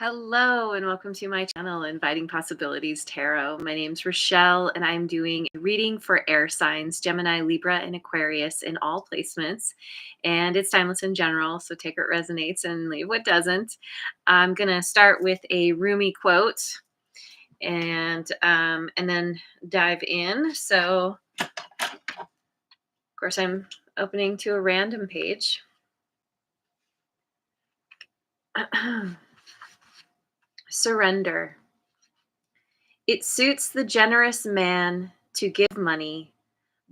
Hello and welcome to my channel, Inviting Possibilities Tarot. My name's Rochelle and I'm doing a reading for air signs, Gemini, Libra, and Aquarius in all placements. And it's timeless in general, so take what resonates and leave what doesn't. I'm going to start with a Rumi quote and then dive in. So, of course, I'm opening to a random page. Surrender. It suits the generous man to give money,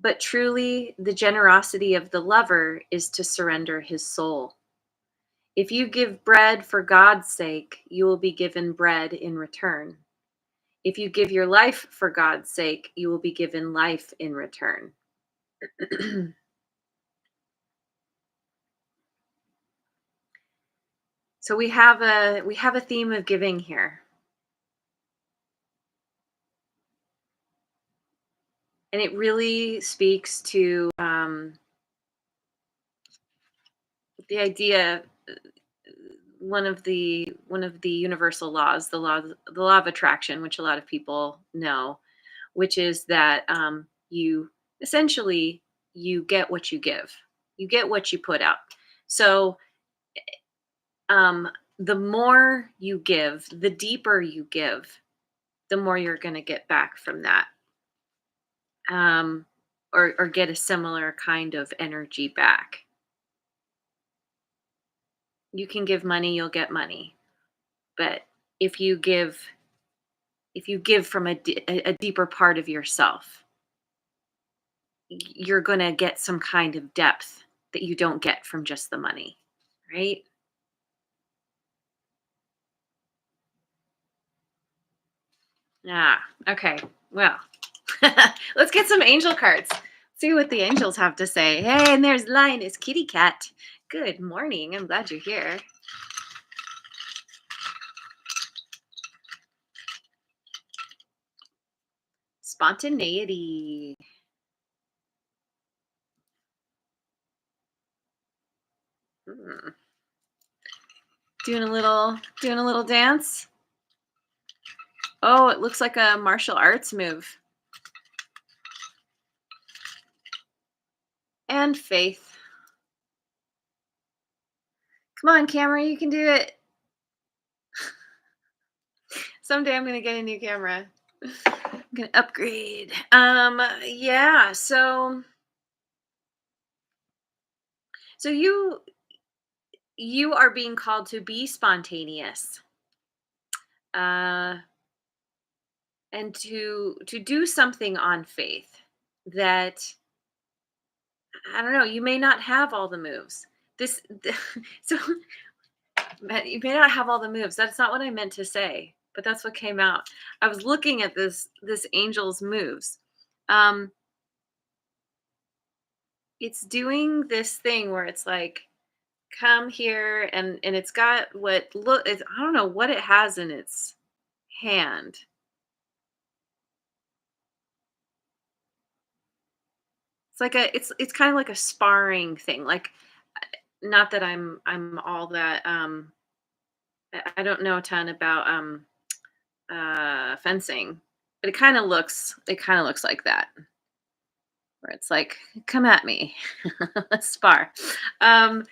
but truly the generosity of the lover is to surrender his soul. If you give bread for God's sake, you will be given bread in return. If you give your life for God's sake, you will be given life in return. So we have a theme of giving here. And it really speaks to the idea, one of the universal laws, the law of attraction, which a lot of people know, which is that you essentially you get what you give, you get what you put out. So um, the more you give, the deeper you give, the more you're going to get back from that, or get a similar kind of energy back. You can give money, you'll get money, but if you give from a deeper part of yourself, you're going to get some kind of depth that you don't get from just the money, right? Okay. Well, let's get some angel cards. See what the angels have to say. Hey, and there's Linus Kitty Cat. Good morning. I'm glad you're here. Spontaneity. Doing a little dance. Oh, it looks like a martial arts move. And faith. Come on, camera, you can do it. Someday I'm gonna get a new camera. I'm gonna upgrade. Yeah, so you are being called to be spontaneous. And to do something on faith that, I don't know, you may not have all the moves. This so you may not have all the moves. That's not what I meant to say, but that's what came out. I was looking at this angel's moves. Um, it's doing this thing where it's like, come here, and it's got I don't know what it has in its hand. It's kind of like a sparring thing. Like, not that I'm all that I don't know a ton about fencing, but it kind of looks like that, where it's like, come at me. Let's spar. um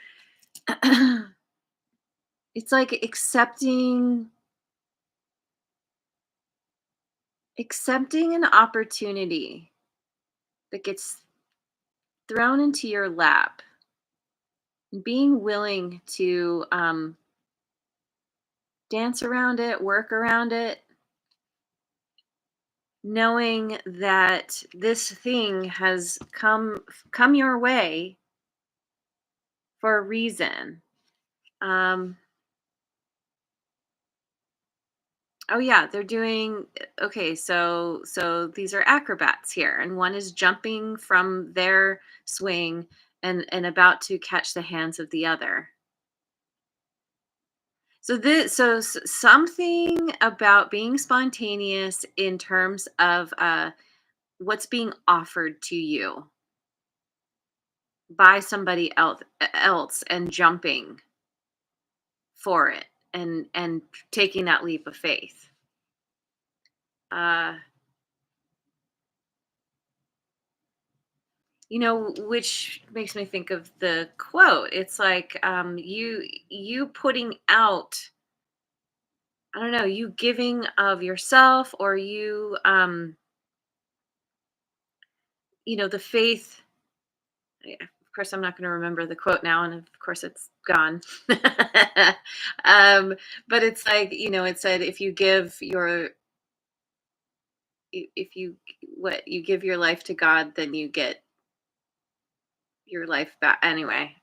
it's like accepting an opportunity that gets thrown into your lap, being willing to dance around it, work around it, knowing that this thing has come your way for a reason. Um, oh yeah, they're doing okay. So these are acrobats here, and one is jumping from their swing and about to catch the hands of the other. Something about being spontaneous in terms of what's being offered to you by somebody else and jumping for it. and taking that leap of faith. Uh, which makes me think of the quote. It's like, you putting out, I don't know, you giving of yourself, or you, the faith. Yeah, of course, I'm not going to remember the quote now, and of course, it's gone. um, but it's like, it said, if you what you give your life to God, then you get your life back. Anyway,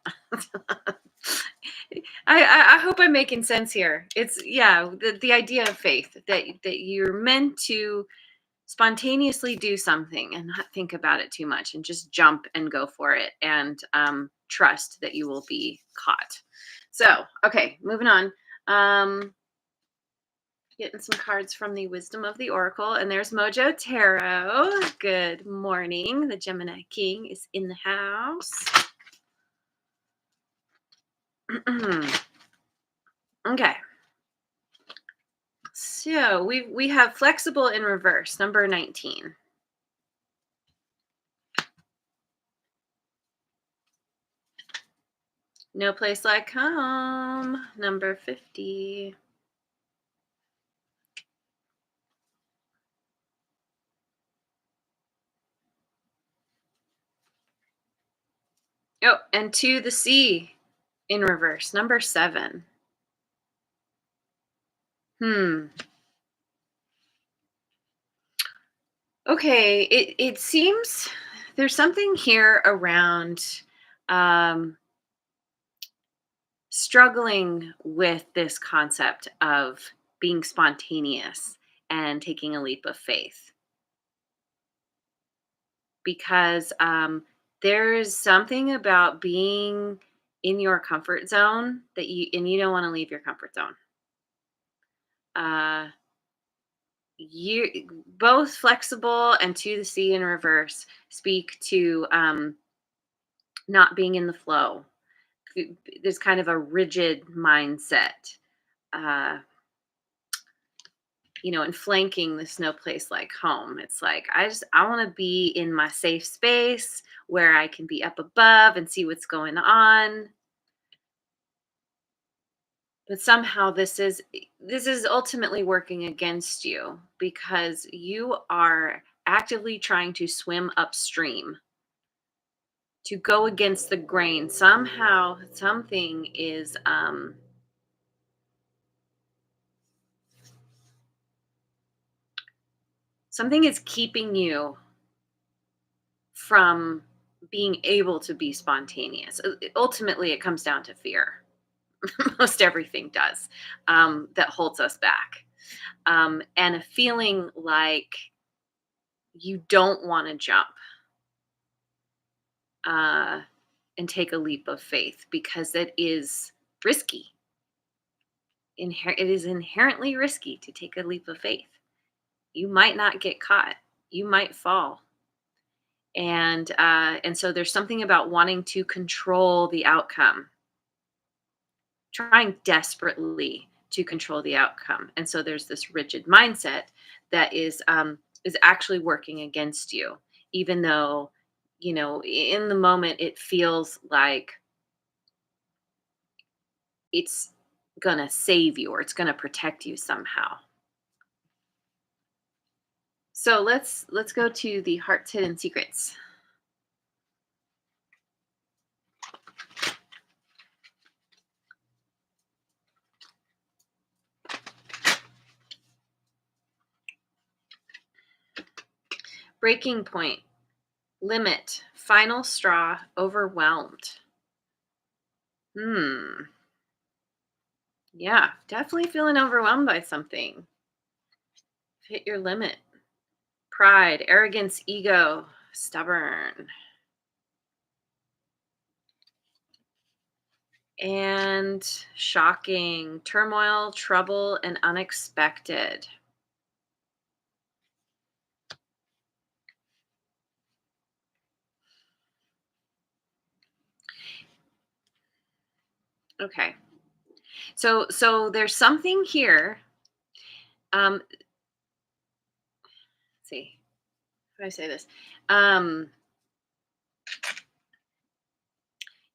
I hope I'm making sense here. It's, yeah, the idea of faith, that you're meant to spontaneously do something and not think about it too much, and just jump and go for it, and trust that you will be caught. So, okay, moving on. Getting some cards from the Wisdom of the Oracle, and there's Mojo Tarot. Good morning. The Gemini King is in the house. Okay. So we have flexible in reverse, number 19. No place like home, number 50. Oh, and to the sea in reverse, number 7. Okay, it seems there's something here around um struggling with this concept of being spontaneous and taking a leap of faith, because there's something about being in your comfort zone that you don't want to leave your comfort zone. uh you both flexible and to the sea in reverse speak to not being in the flow. There's kind of a rigid mindset, uh and flanking this no place like home. It's like, I want to be in my safe space where I can be up above and see what's going on. But somehow this is ultimately working against you, because you are actively trying to swim upstream, to go against the grain. Somehow something is keeping you from being able to be spontaneous. Ultimately, it comes down to fear. Most everything does, that holds us back. And a feeling like you don't want to jump, uh, and take a leap of faith, because it is risky. It is inherently risky to take a leap of faith. You might not get caught. You might fall. And so there's something about wanting to control the outcome, trying desperately to control the outcome. And so there's this rigid mindset that is actually working against you, even though, in the moment it feels like it's gonna save you, or it's gonna protect you somehow. So let's go to the heart's hidden secrets. Breaking point, limit, final straw, overwhelmed. Yeah, definitely feeling overwhelmed by something. Hit your limit. Pride, arrogance, ego, stubborn. And shocking, turmoil, trouble, and unexpected. Okay. So there's something here. Let's see. How do I say this? Um,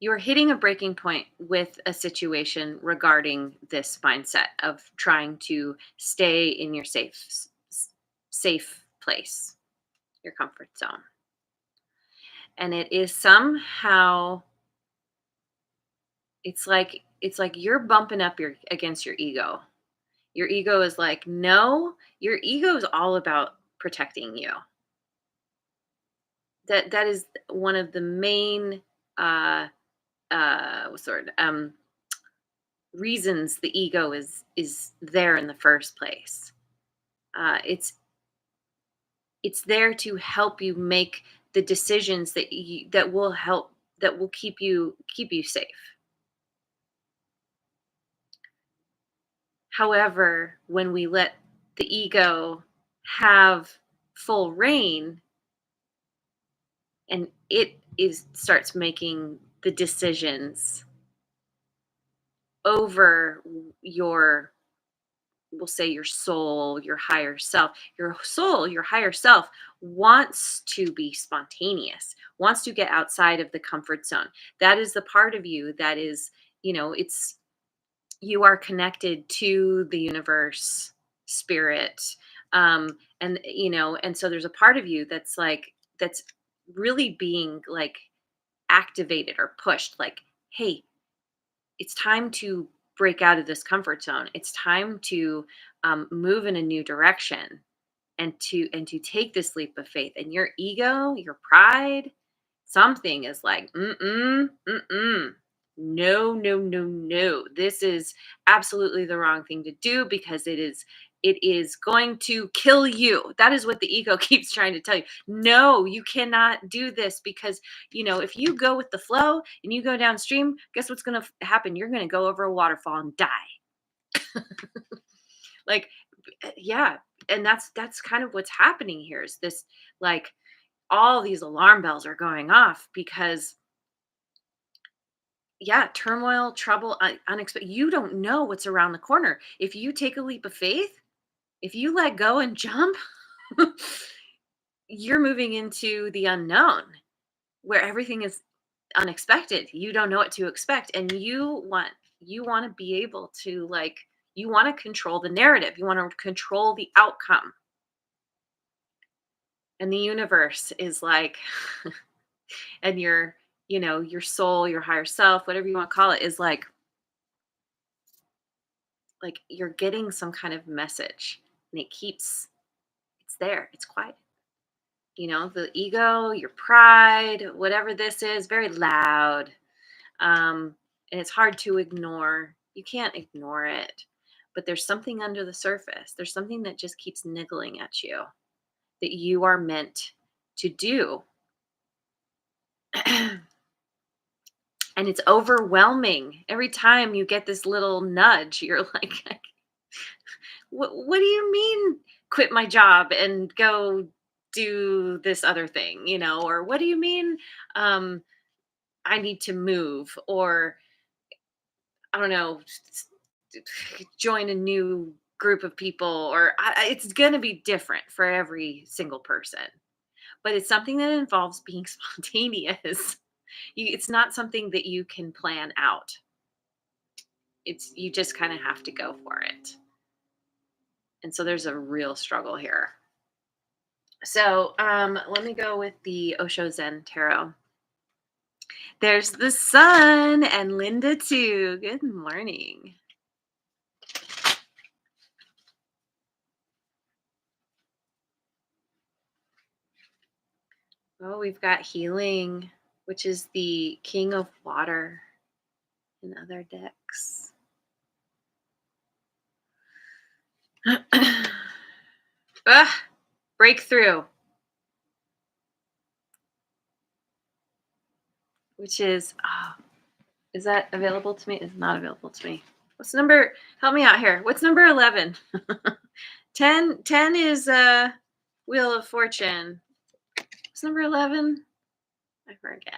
you're hitting a breaking point with a situation regarding this mindset of trying to stay in your safe place, your comfort zone. And it is somehow it's like you're bumping up your against your ego. Your ego is like, no, your ego is all about protecting you. That is one of the main uh what's the word? Reasons the ego is there in the first place. It's there to help you make the decisions that will help, that will keep you safe. However, when we let the ego have full reign, and it is starts making the decisions over your, we'll say, your soul, your higher self. Your soul, your higher self wants to be spontaneous, wants to get outside of the comfort zone. That is the part of you that is, it's, you are connected to the universe, spirit. And so there's a part of you that's like, that's really being like activated or pushed, like, hey, it's time to break out of this comfort zone. It's time to move in a new direction, and to take this leap of faith. And your ego, your pride, something is like, no, no, no, no. This is absolutely the wrong thing to do, because it is going to kill you. That is what the ego keeps trying to tell you. No, you cannot do this, because if you go with the flow and you go downstream, guess what's going to happen? You're going to go over a waterfall and die. Like, yeah. And that's kind of what's happening here, is this, like, all these alarm bells are going off, because yeah, turmoil, trouble, unexpected. You don't know what's around the corner. If you take a leap of faith, if you let go and jump, you're moving into the unknown, where everything is unexpected. You don't know what to expect, and you want to be able to, like, you want to control the narrative. You want to control the outcome. And the universe is like, and your soul, your higher self, whatever you want to call it, is like you're getting some kind of message, and it's there, it's quiet. The ego, your pride, whatever this is, very loud. And it's hard to ignore. You can't ignore it, but there's something under the surface. There's something that just keeps niggling at you, that you are meant to do. And it's overwhelming. Every time you get this little nudge, you're like, what do you mean, quit my job and go do this other thing, or what do you mean, um, I need to move, or I don't know, join a new group of people, or it's going to be different for every single person. But it's something that involves being spontaneous. It's not something that you can plan out. You just kind of have to go for it. And so there's a real struggle here. So let me go with the Osho Zen Tarot. There's the sun and Linda too. Good morning. Oh, we've got healing, which is the King of Water in other decks. Breakthrough, which is that available to me? It's not available to me. What's number? Help me out here. What's number 11? 10 is Wheel of Fortune. What's number 11? I forget.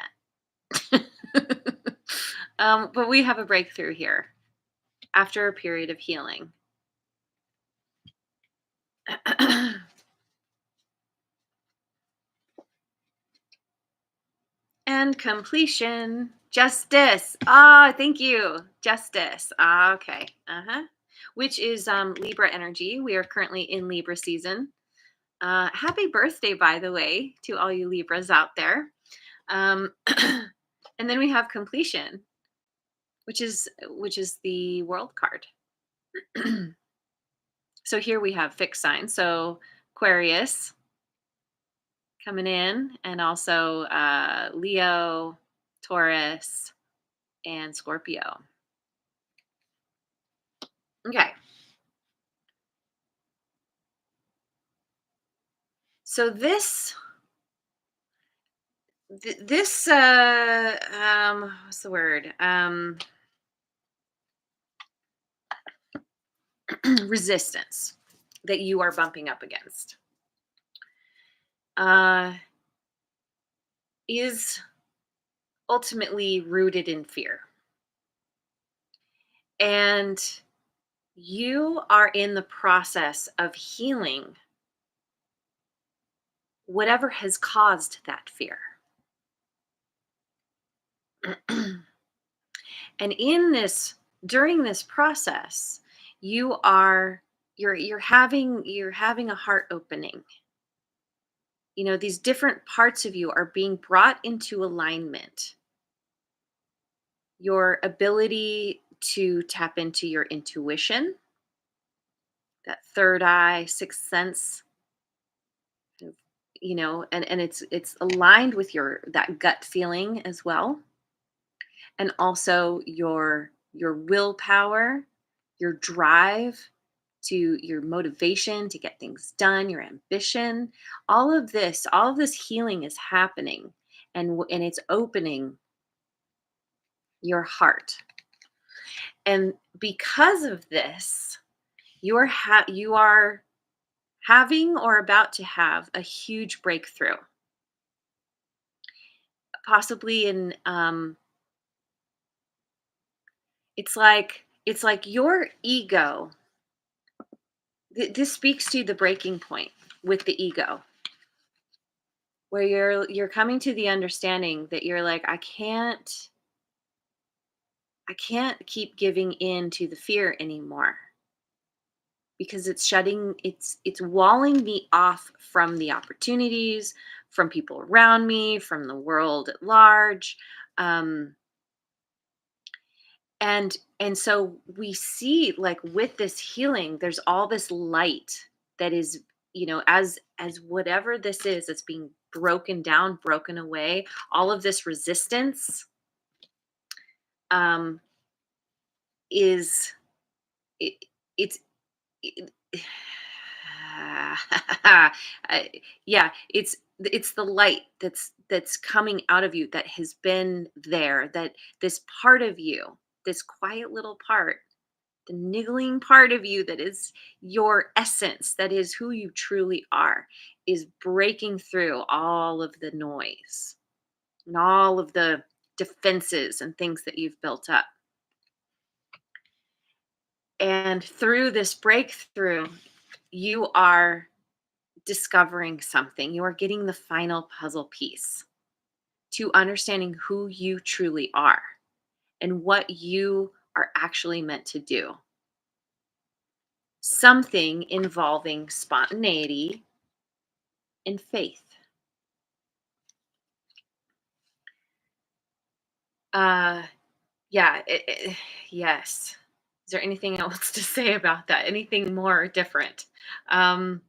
But we have a breakthrough here. after a period of healing. And completion. Justice. Ah, thank you. Justice. Ah, okay. Uh-huh. Which is Libra energy. We are currently in Libra season. Happy birthday, by the way, to all you Libras out there. Um, and then we have completion, which is the world card. So here we have fixed signs. So Aquarius coming in, and also Leo, Taurus, and Scorpio. Okay. So this what's the word? Resistance that you are bumping up against uh is ultimately rooted in fear. And you are in the process of healing whatever has caused that fear. And during this process, you are you're having a heart opening. These different parts of you are being brought into alignment. Your ability to tap into your intuition, that third eye, sixth sense, and it's aligned with that gut feeling as well. And also your willpower, your drive, to your motivation to get things done, your ambition. All of this healing is happening, and it's opening your heart. And because of this, you are having or about to have a huge breakthrough, possibly in it's like your ego. This speaks to the breaking point with the ego, where you're coming to the understanding that you're like, I can't keep giving in to the fear anymore, because it's walling me off from the opportunities, from people around me, from the world at large. um and so we see, like, with this healing, there's all this light that is, as whatever this is that's being broken down, broken away, all of this resistance um is it, it's it, I- yeah, it's the light that's coming out of you, that has been there, that this part of you, this quiet little part, the niggling part of you, that is your essence, that is who you truly are, is breaking through all of the noise and all of the defenses and things that you've built up. And through this breakthrough, you are discovering something. You are getting the final puzzle piece to understanding who you truly are and what you are actually meant to do. Something involving spontaneity and faith. Uh, yeah, yes. Is there anything else to say about that? Anything more different? Um,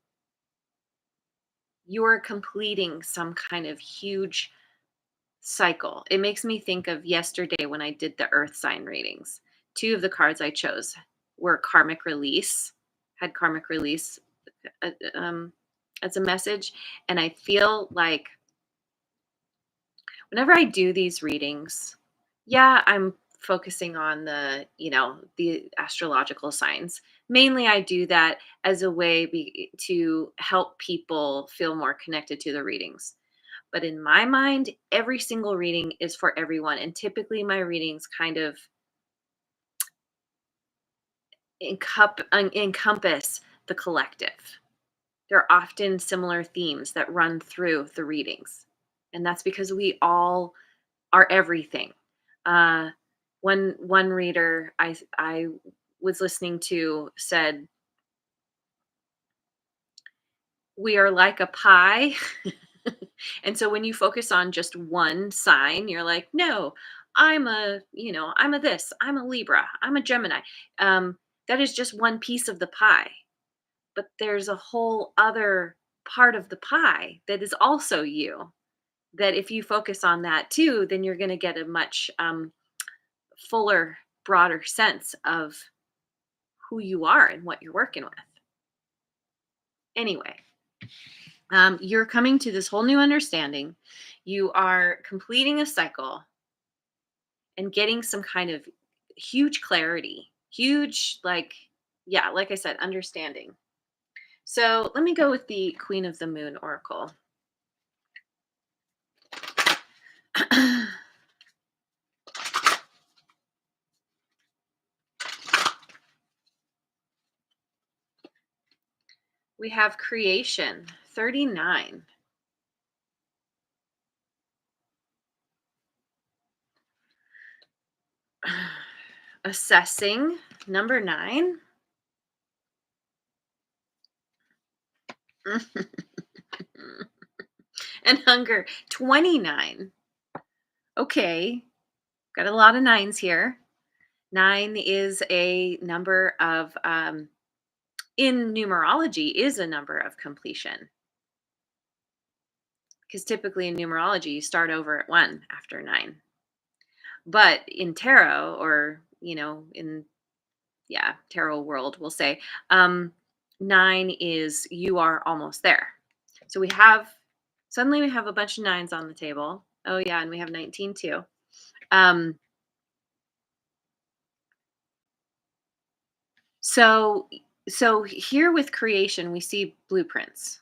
you are completing some kind of huge cycle. It makes me think of yesterday when I did the earth sign readings. Two of the cards I chose were had karmic release uh, um, as a message. And I feel like whenever I do these readings, yeah, I'm focusing on the astrological signs. Mainly, I do that as a way to help people feel more connected to the readings. But in my mind, every single reading is for everyone. And typically my readings kind of encompass the collective. There are often similar themes that run through the readings, and that's because we all are everything. Uh, one reader I was listening to said, "We are like a pie." And so when you focus on just one sign, you're like, "No, I'm a this, I'm a Libra, I'm a Gemini." Um, that is just one piece of the pie, but there's a whole other part of the pie that is also you. That if you focus on that too, then you're going to get a much fuller, broader sense of who you are and what you're working with. Anyway, you're coming to this whole new understanding. You are completing a cycle and getting some kind of huge clarity, huge, yeah, like I said, understanding. So let me go with the Queen of the Moon Oracle. We have creation, 39. Assessing, number 9. And hunger, 29. Okay, got a lot of nines here. 9 is a number of, in numerology, is a number of completion. Because typically in numerology, you start over at 1 after 9. But in tarot, or, in, yeah, tarot world, we'll say, 9 is you are almost there. So suddenly we have a bunch of nines on the table. Oh, yeah, and we have 19 too. Um, so, so here with creation, we see blueprints.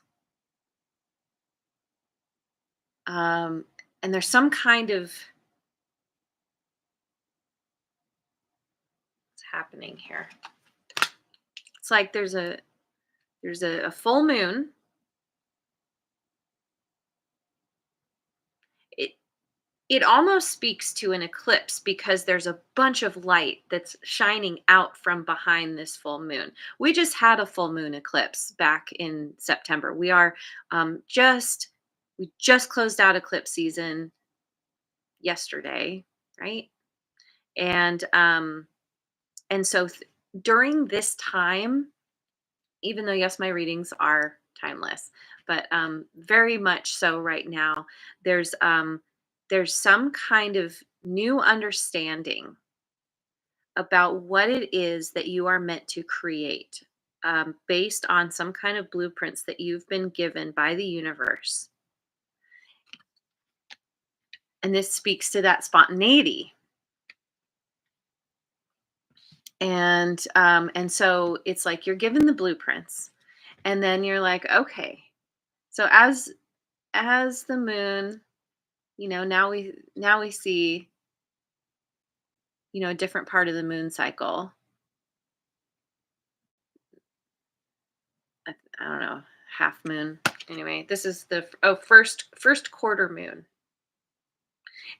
Um, and there's some kind of what's happening here. It's like there's a full moon. It it almost speaks to an eclipse because there's a bunch of light that's shining out from behind this full moon. We just had a full moon eclipse back in September. Just we just closed out eclipse season yesterday, right? And so during this time, even though yes, my readings are timeless, but very much so right now, there's um, there's some kind of new understanding about what it is that you are meant to create, based on some kind of blueprints that you've been given by the universe. And this speaks to that spontaneity. And so it's like you're given the blueprints, and then you're like, okay, so as the moon, now we see, a different part of the moon cycle. I don't know, half moon. Anyway, this is the first quarter moon.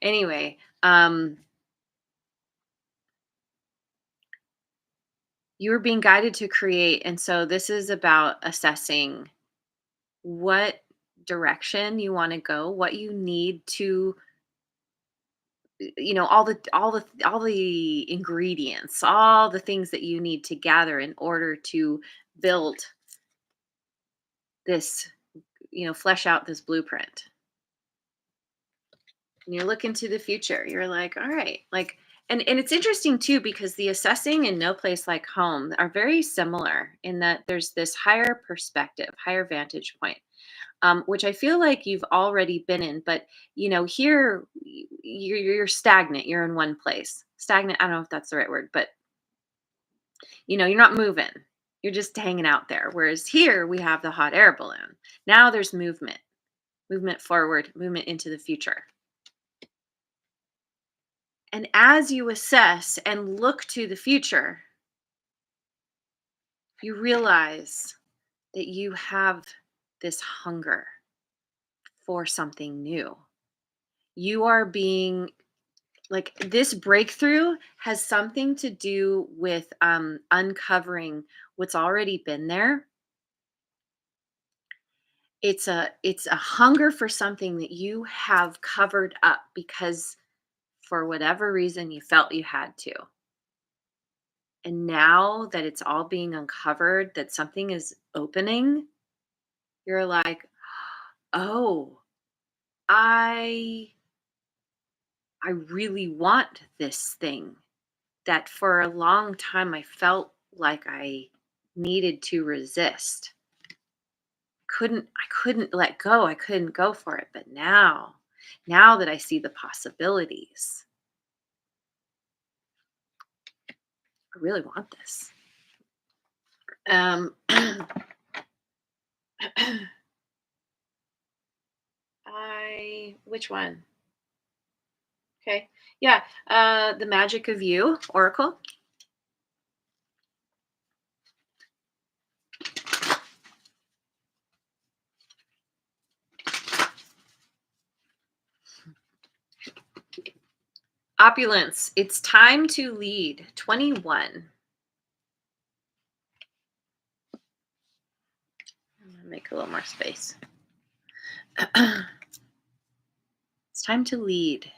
Anyway, you were being guided to create, and so this is about assessing what direction you want to go, what you need to, all the ingredients, all the things that you need to gather in order to build this, flesh out this blueprint. And you're looking to the future. You're like, all right, like, and it's interesting too, because the assessing and No Place Like Home are very similar in that there's this higher perspective, higher vantage point, which I feel like you've already been in. But here you're stagnant. You're in one place. Stagnant. I don't know if that's the right word, but you're not moving. You're just hanging out there. Whereas here we have the hot air balloon. Now there's movement, movement forward, movement into the future. And as you assess and look to the future, you realize that you have this hunger for something new. You are being like this breakthrough has something to do with uncovering what's already been there. It's a hunger for something that you have covered up because for whatever reason you felt you had to. And now that it's all being uncovered, that something is opening, you're like, "Oh, I I really want this thing that for a long time I felt like I needed to resist. I couldn't let go. I couldn't go for it. But now that I see the possibilities, I really want this." I which one? Okay. Yeah. The Magic of You Oracle. Opulence. It's time to lead. 21. I'm gonna make a little more space. It's time to lead.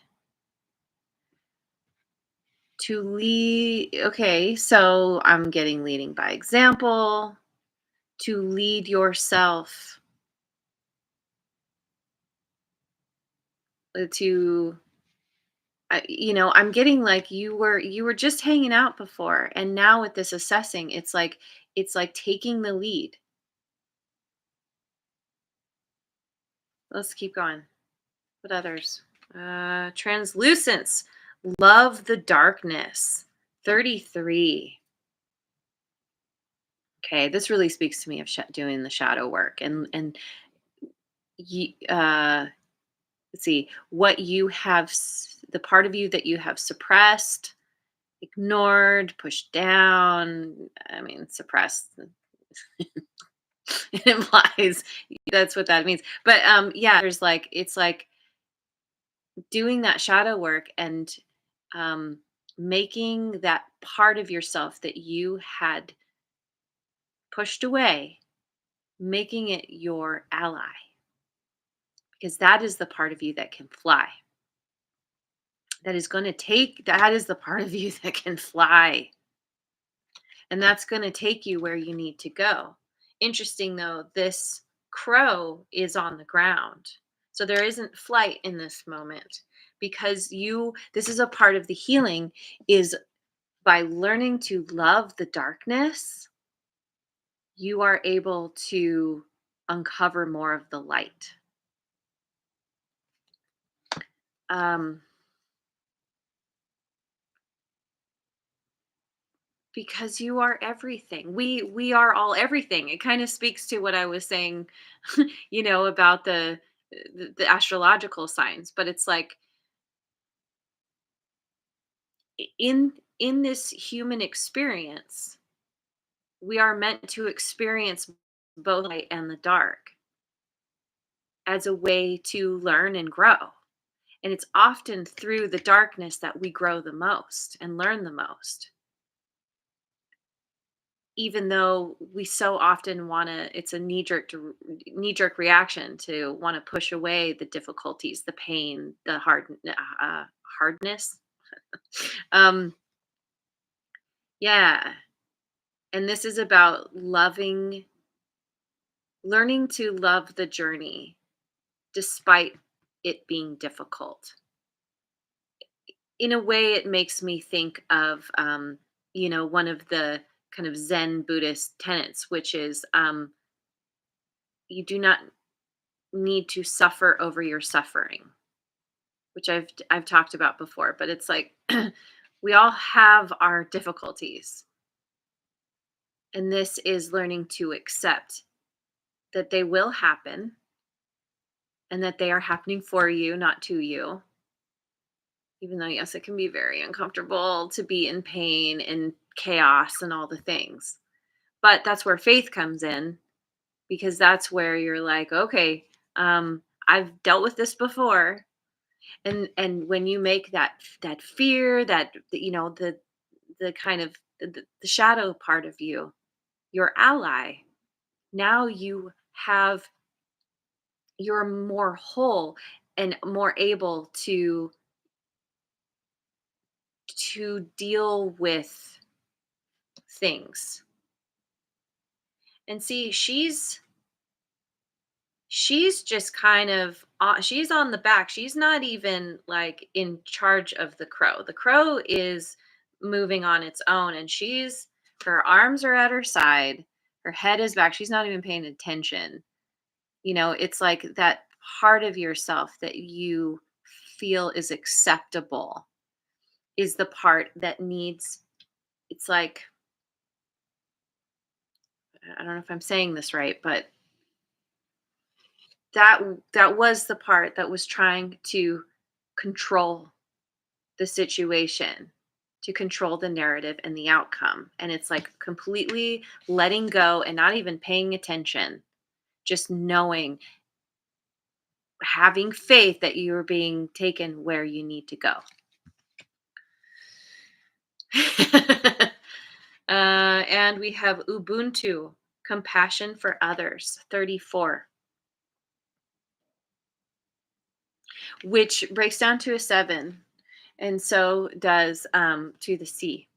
To lead. Okay, so I'm getting leading by example. To lead yourself. To I'm getting like you were just hanging out before, and now with this assessing, it's like taking the lead. Let's keep going. What others? Translucence. Love the darkness. 33. Okay, this really speaks to me of doing the shadow work and ye- uh let's see what you have the part of you that you have suppressed, ignored, pushed down. I mean, suppressed. It implies that's what that means. But yeah, there's like it's like doing that shadow work and um making that part of yourself that you had pushed away, making it your ally, because that is the part of you that can fly. That is the part of you that can fly. And that's going to take you where you need to go. Interesting though, this crow is on the ground. So there isn't flight in this moment because this is a part of the healing is by learning to love the darkness, you are able to uncover more of the light. Um, because you are everything. We are all everything. It kind of speaks to what I was saying, about the astrological signs. But it's like in this human experience, we are meant to experience both light and the dark as a way to learn and grow. And it's often through the darkness that we grow the most and learn the most. Even though we so often want to, it's a knee jerk reaction to want to push away the difficulties, the pain, the hardness. um yeah, and this is about learning to love the journey despite it being difficult. In a way, it makes me think of one of the kind of Zen Buddhist tenets, which is you do not need to suffer over your suffering, which I've talked about before. But it's like we all have our difficulties, and this is learning to accept that they will happen and that they are happening for you, not to you. Even though, yes, it can be very uncomfortable to be in pain and chaos and all the things. But that's where faith comes in, because that's where you're like, okay, I've dealt with this before. And when you make that fear, that the kind of the shadow part of you your ally, now you're more whole and more able to deal with things. And see, she's just kind of she's on the back. She's not even like in charge of the crow. The crow is moving on its own, and her arms are at her side, her head is back. She's not even paying attention. It's like that part of yourself that you feel is acceptable is the part that needs, it's like, I don't know if I'm saying this right, but that that was the part that was trying to control the situation, to control the narrative and the outcome. And it's like completely letting go and not even paying attention, just knowing, having faith that you're being taken where you need to go. And we have Ubuntu, compassion for others, 34, which breaks down to a 7. And so does to the C.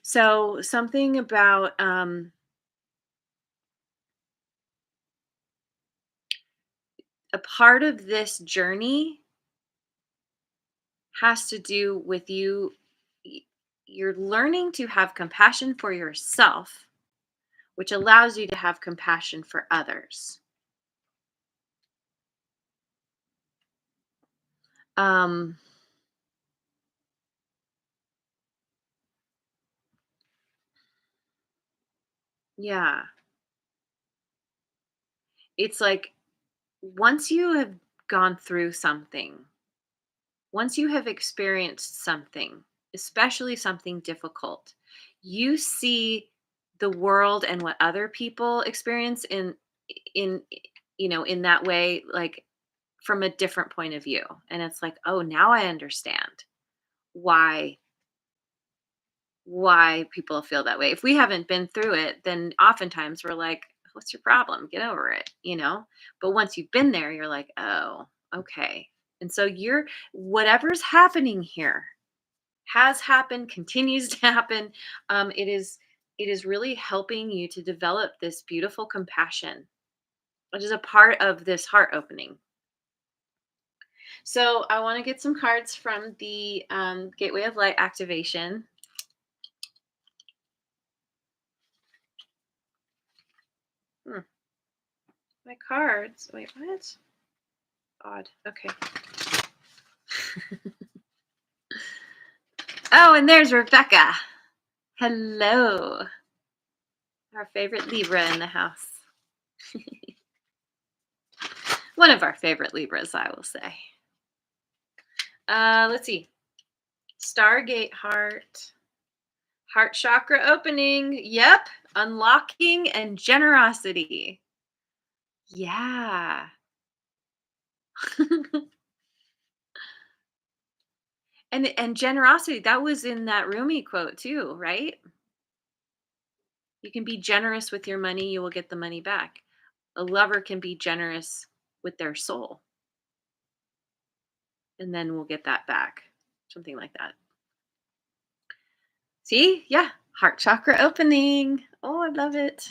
So something about a part of this journey has to do with you're learning to have compassion for yourself, which allows you to have compassion for others. Um, yeah, it's like once you have gone through something, once you have experienced something, especially something difficult, you see the world and what other people experience in in that way, like from a different point of view. And it's like, oh, now I understand why people feel that way. If we haven't been through it, then oftentimes we're like, what's your problem? Get over it. But once you've been there, you're like, oh, okay. And so whatever's happening here has happened, continues to happen. It is really helping you to develop this beautiful compassion, which is a part of this heart opening. So I want to get some cards from the Gateway of Light activation. Hmm. My cards. Wait, what? Odd. Okay. Oh, and there's Rebecca. Hello. Our favorite Libra in the house. One of our favorite Libras, I will say. Let's see. Stargate heart. Heart chakra opening. Yep. Unlocking and generosity. Yeah. And generosity, that was in that Rumi quote too, right? You can be generous with your money, you will get the money back. A lover can be generous with their soul, and then we'll get that back. Something like that. See? Yeah. Heart chakra opening. Oh, I love it.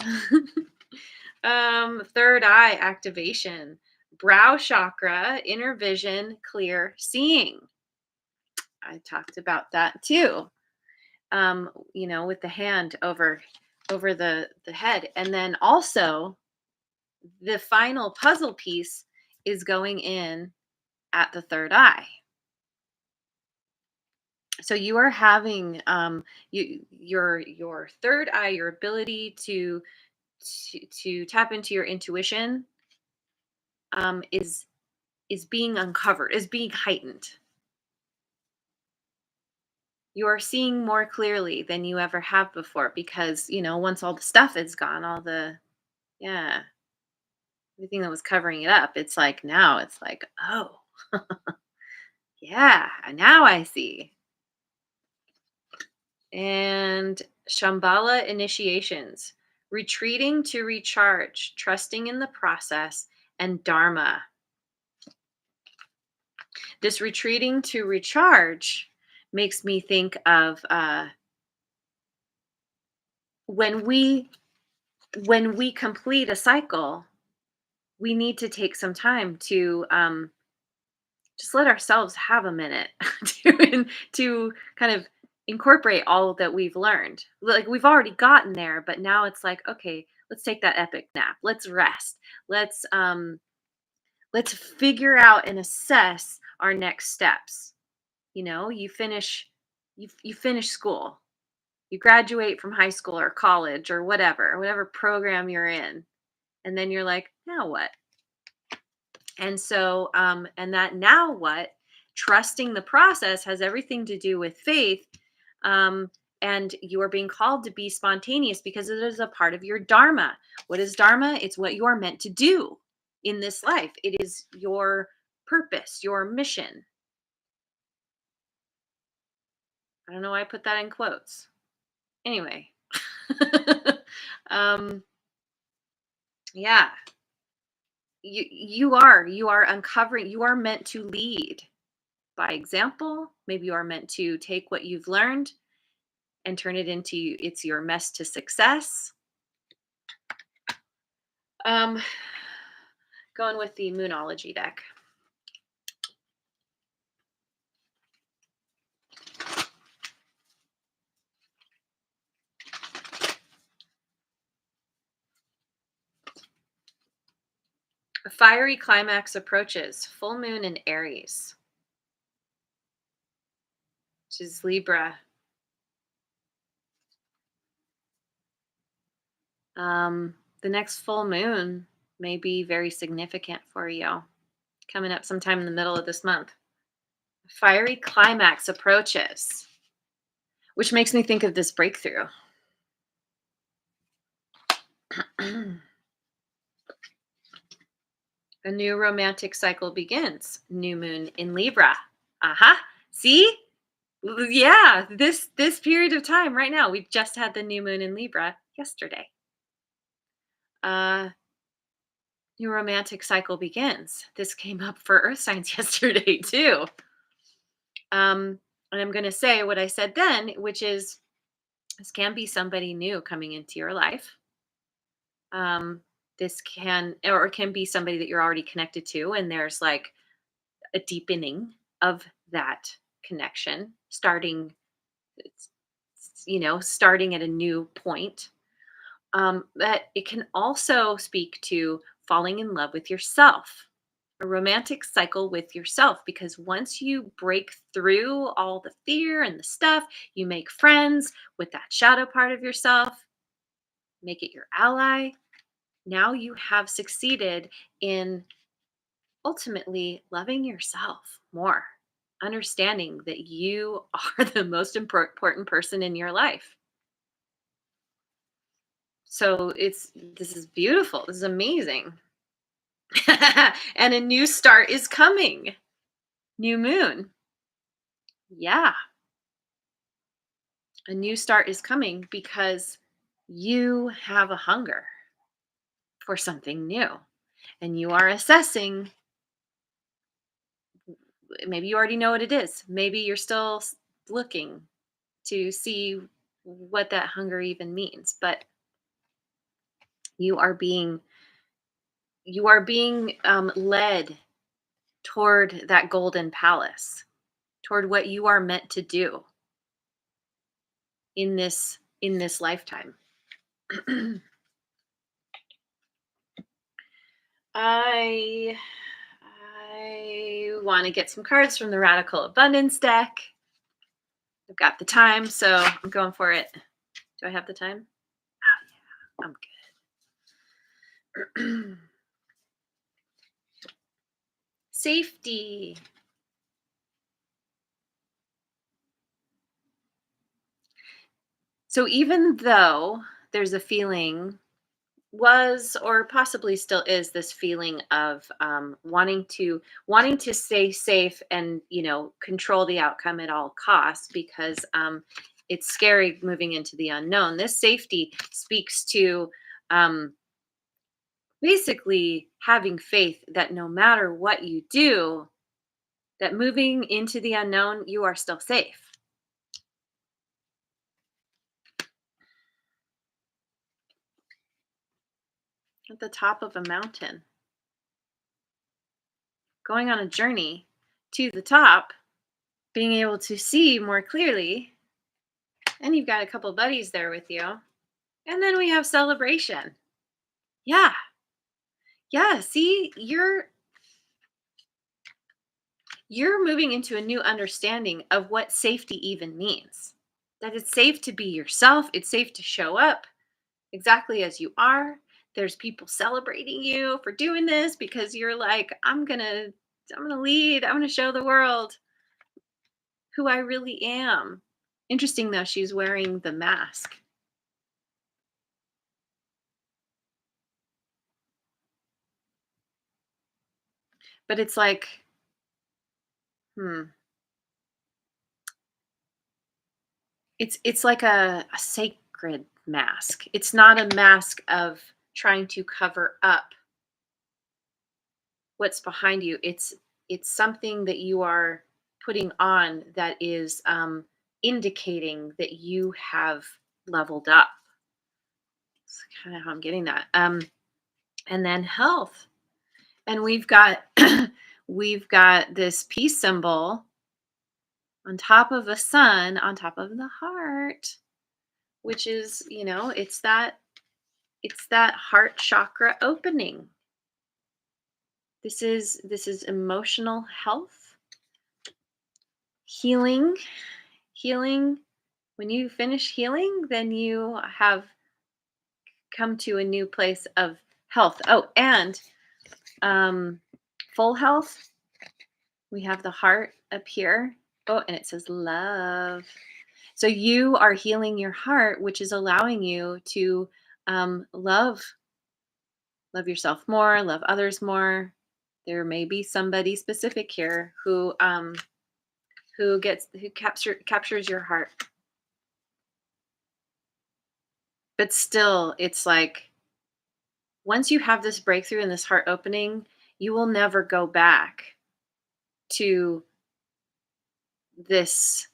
Third eye activation. Brow chakra, inner vision, clear seeing. I talked about that too. With the hand over the head. And then also the final puzzle piece is going in at the third eye. So you are having your third eye, your ability to tap into your intuition is being uncovered, is being heightened. You're seeing more clearly than you ever have before because, once all the stuff is gone, yeah, everything that was covering it up, it's like now it's like, oh, yeah, now I see. And Shambhala initiations, retreating to recharge, trusting in the process, and Dharma. This retreating to recharge makes me think of when we complete a cycle, we need to take some time to just let ourselves have a minute to kind of incorporate all that we've learned. Like we've already gotten there, but now it's like, okay, let's take that epic nap. Let's rest. Let's figure out and assess our next steps. You finish school. You graduate from high school or college or whatever program you're in. And then you're like, now what? And so, and that now what, trusting the process has everything to do with faith. Um, and you are being called to be spontaneous because it is a part of your dharma. What is dharma? It's what you are meant to do in this life. It is your purpose, your mission. I don't know why I put that in quotes. Anyway, um, yeah, you are uncovering. You are meant to lead by example. Maybe you are meant to take what you've learned and turn it into it's your mess to success. Um, Going with the Moonology deck. A fiery climax approaches. Full moon in Aries, which is Libra. The next full moon may be very significant for you. Coming up sometime in the middle of this month. Fiery climax approaches, which makes me think of this breakthrough. A new romantic cycle begins. New moon in Libra. Aha. See? Yeah, this period of time right now. We just had the new moon in Libra yesterday. Uh New romantic cycle begins. This came up for earth signs yesterday too. And I'm going to say what I said then, which is this can be somebody new coming into your life. This can or it can be somebody that you're already connected to, and there's like a deepening of that connection, starting at a new point. But it can also speak to falling in love with yourself, a romantic cycle with yourself, because once you break through all the fear and the stuff, you make friends with that shadow part of yourself, make it your ally. Now you have succeeded in ultimately loving yourself more, understanding that you are the most important person in your life. So this is beautiful. This is amazing. And a new start is coming. New moon. Yeah. A new start is coming because you have a hunger for something new and you are assessing. Maybe you already know what it is. Maybe you're still looking to see what that hunger even means, but you are being led toward that golden palace, toward what you are meant to do in this lifetime. I I want to get some cards from the Radical Abundance deck. I've got the time, so I'm going for it. Do I have the time? Oh, yeah, I'm good. Safety. So even though there's a feeling, was or possibly still is this feeling of wanting to stay safe and control the outcome at all costs because it's scary moving into the unknown. This safety speaks to um, basically having faith that no matter what you do, that moving into the unknown, you are still safe at the top of a mountain, going on a journey to the top, being able to see more clearly, and you've got a couple buddies there with you. And then we have celebration. Yeah. Yeah, see, you're moving into a new understanding of what safety even means. That it's safe to be yourself, it's safe to show up exactly as you are. There's people celebrating you for doing this because you're like, I'm going to lead, I'm going to show the world who I really am. Interesting though, she's wearing the mask. But it's like, hmm, it's like a sacred mask. It's not a mask of trying to cover up what's behind you. It's something that you are putting on that is indicating that you have leveled up. That's kind of how I'm getting that. And then health, and we've got we've got this peace symbol on top of a sun, on top of the heart, which is it's that heart chakra opening. This is emotional health, healing, healing. When you finish healing, then you have come to a new place of health. Oh, and um, full health. We have the heart up here. Oh, and it says love. So you are healing your heart, which is allowing you to love yourself more, love others more. There may be somebody specific here who captures your heart. But still, it's like once you have this breakthrough and this heart opening, you will never go back to this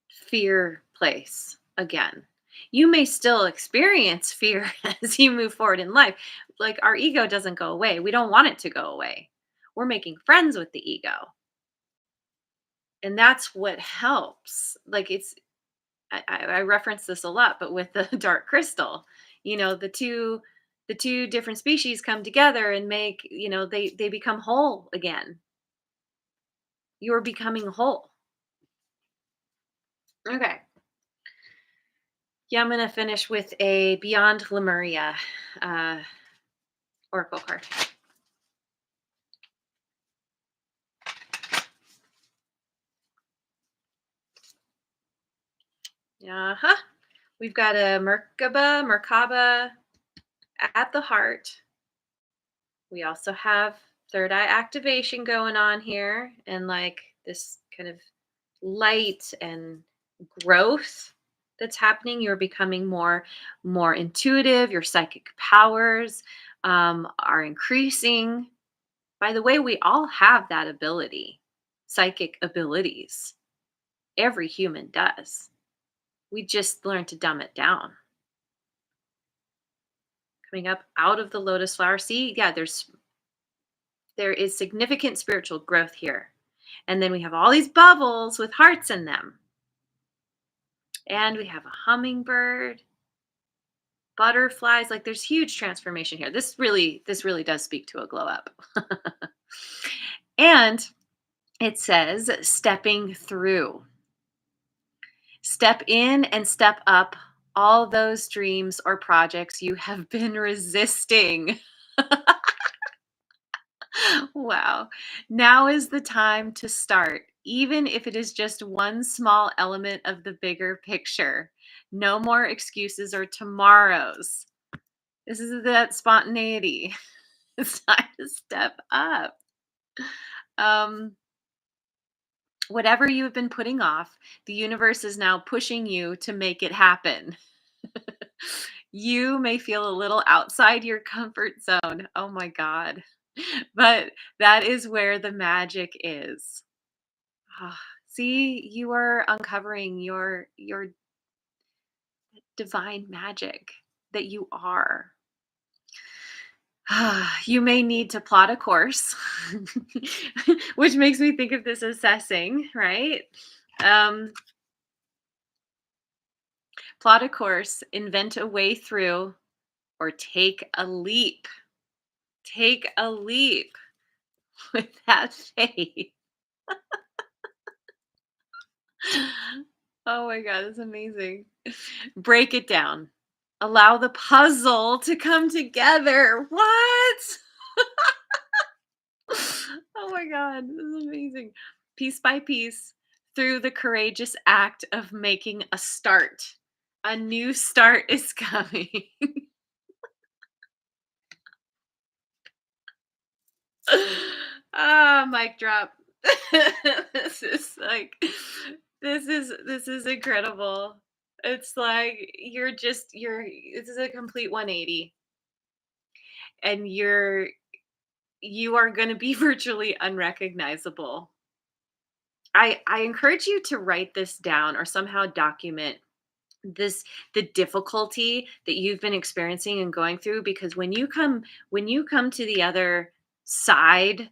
fear place again. You may still experience fear as you move forward in life. Like our ego doesn't go away. We don't want it to go away. We're making friends with the ego. And that's what helps. Like I reference this a lot, but with the dark crystal, the two different species come together and make, they become whole again. You're becoming whole. Okay. Yeah, I'm gonna finish with a Beyond Lemuria uh, oracle card. Uh-huh. We've got a Merkaba at the heart. We also have third eye activation going on here, and like this kind of light and growth that's happening. You're becoming more intuitive. Your psychic powers are increasing. By the way, we all have that ability, psychic abilities. Every human does. We just learn to dumb it down. Coming up out of the lotus flower. See, yeah, there is significant spiritual growth here. And then we have all these bubbles with hearts in them. And we have a hummingbird, butterflies. Like there's huge transformation here. This really does speak to a glow up. And it says stepping through. Step in and step up all those dreams or projects you have been resisting. Wow. Now is the time to start, even if it is just one small element of the bigger picture. No more excuses or tomorrows. This is that spontaneity. It's time to step up. Um, Whatever you have been putting off, the universe is now pushing you to make it happen. You may feel a little outside your comfort zone. Oh my God. But that is where the magic is. Ah, see, you are uncovering your divine magic that you are. You may need to plot a course, which makes me think of this assessing, right? Um, Plot a course, invent a way through, or take a leap. Take a leap with that faith. Oh my God, that's amazing. Break it down. Allow the puzzle to come together. What? Oh my God, this is amazing. Piece by piece, through the courageous act of making a start. A new start is coming. Ah, mic drop. This is like this is incredible. It's like you're this is a complete 180 and you are going to be virtually unrecognizable. I encourage you to write this down or somehow document this the difficulty that you've been experiencing and going through, because when you come to the other side,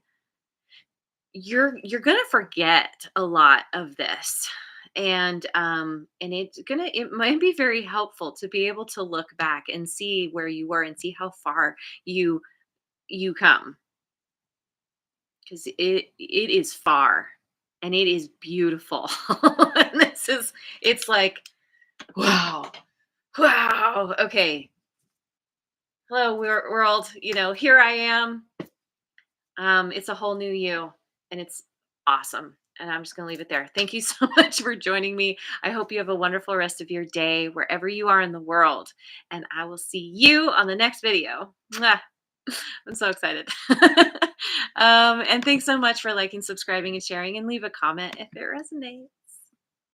you're going to forget a lot of this. And it might be very helpful to be able to look back and see where you were and see how far you you come, because it is far and it is beautiful. And it's like, wow, wow, okay, hello world, here I am. It's a whole new you, and it's awesome. And I'm just going to leave it there. Thank you so much for joining me. I hope you have a wonderful rest of your day wherever you are in the world, and I will see you on the next video. Mwah. I'm so excited. And thanks so much for liking, subscribing, and sharing, and leave a comment if it resonates.